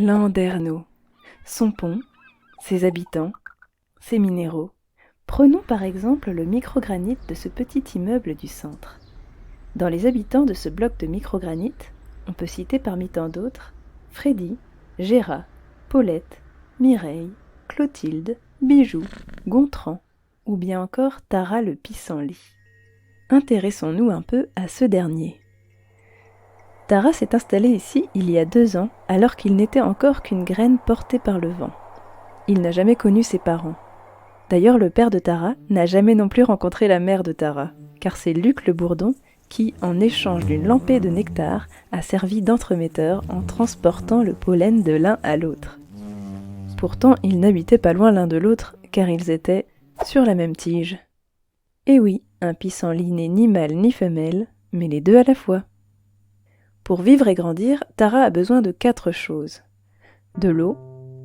Landerneau. Son pont, ses habitants, ses minéraux. Prenons par exemple le microgranit de ce petit immeuble du centre. Dans les habitants de ce bloc de microgranit, on peut citer parmi tant d'autres Freddy, Géra, Paulette, Mireille, Clotilde, Bijou, Gontran ou bien encore Tara le pissenlit. Intéressons-nous un peu à ce dernier. Tara s'est installé ici il y a 2 ans alors qu'il n'était encore qu'une graine portée par le vent. Il n'a jamais connu ses parents. D'ailleurs, le père de Tara n'a jamais non plus rencontré la mère de Tara, car c'est Luc le Bourdon qui, en échange d'une lampée de nectar, a servi d'entremetteur en transportant le pollen de l'un à l'autre. Pourtant, ils n'habitaient pas loin l'un de l'autre, car ils étaient sur la même tige. Et oui, un pissenlit n'est ni mâle ni femelle, mais les deux à la fois. Pour vivre et grandir, Tara a besoin de 4 choses. De l'eau,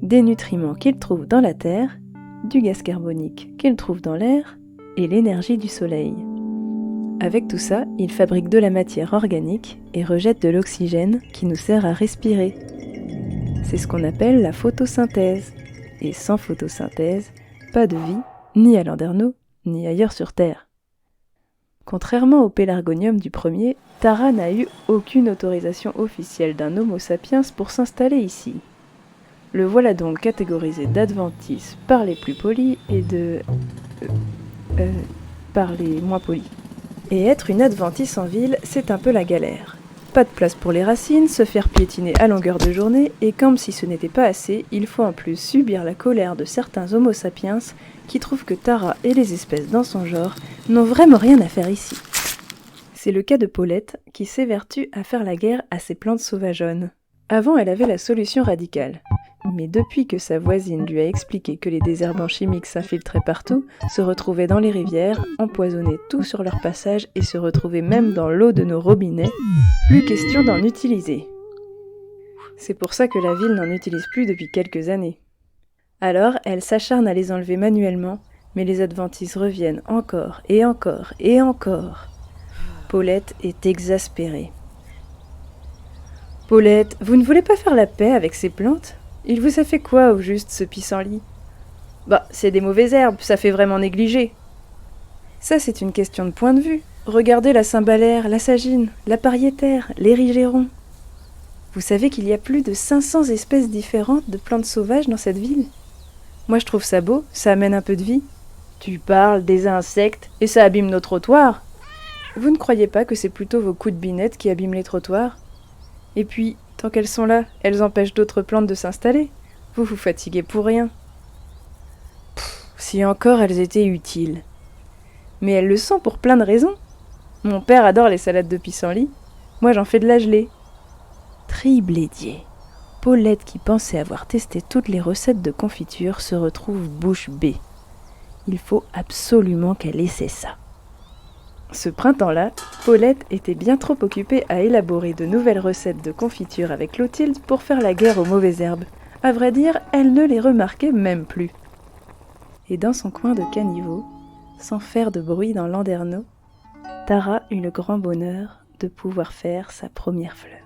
des nutriments qu'il trouve dans la terre, du gaz carbonique qu'il trouve dans l'air et l'énergie du soleil. Avec tout ça, il fabrique de la matière organique et rejette de l'oxygène qui nous sert à respirer. C'est ce qu'on appelle la photosynthèse. Et sans photosynthèse, pas de vie, ni à Landerneau, ni ailleurs sur Terre. Contrairement au pélargonium du premier, Tara n'a eu aucune autorisation officielle d'un Homo sapiens pour s'installer ici. Le voilà donc catégorisé d'adventice par les plus polis et par les moins polis. Et être une adventice en ville, c'est un peu la galère. Pas de place pour les racines, se faire piétiner à longueur de journée, et comme si ce n'était pas assez, il faut en plus subir la colère de certains Homo sapiens qui trouvent que Tara et les espèces dans son genre n'ont vraiment rien à faire ici. C'est le cas de Paulette, qui s'évertue à faire la guerre à ses plantes sauvageonnes. Avant, elle avait la solution radicale. Mais depuis que sa voisine lui a expliqué que les désherbants chimiques s'infiltraient partout, se retrouvaient dans les rivières, empoisonnaient tout sur leur passage et se retrouvaient même dans l'eau de nos robinets, plus question d'en utiliser. C'est pour ça que la ville n'en utilise plus depuis quelques années. Alors, elle s'acharne à les enlever manuellement, mais les adventices reviennent encore et encore et encore. Paulette est exaspérée. « Paulette, vous ne voulez pas faire la paix avec ces plantes ? Il vous a fait quoi au juste, ce pissenlit ? » ?»« Bah, c'est des mauvaises herbes, ça fait vraiment négliger. » »« Ça, c'est une question de point de vue. Regardez la cymbalaire, la sagine, la pariétaire, l'érigéron. Vous savez qu'il y a plus de 500 espèces différentes de plantes sauvages dans cette ville ? Moi, je trouve ça beau, ça amène un peu de vie. Tu parles des insectes et ça abîme nos trottoirs. Vous ne croyez pas que c'est plutôt vos coups de binette qui abîment les trottoirs ? Et puis, tant qu'elles sont là, elles empêchent d'autres plantes de s'installer. Vous vous fatiguez pour rien. Si encore elles étaient utiles. Mais elles le sont pour plein de raisons. Mon père adore les salades de pissenlit. Moi, j'en fais de la gelée. Triblédier. Paulette, qui pensait avoir testé toutes les recettes de confiture, se retrouve bouche bée. Il faut absolument qu'elle essaie ça. Ce printemps-là, Paulette était bien trop occupée à élaborer de nouvelles recettes de confiture avec Clotilde pour faire la guerre aux mauvaises herbes. À vrai dire, elle ne les remarquait même plus. Et dans son coin de caniveau, sans faire de bruit dans Landerneau, Tara eut le grand bonheur de pouvoir faire sa première fleur.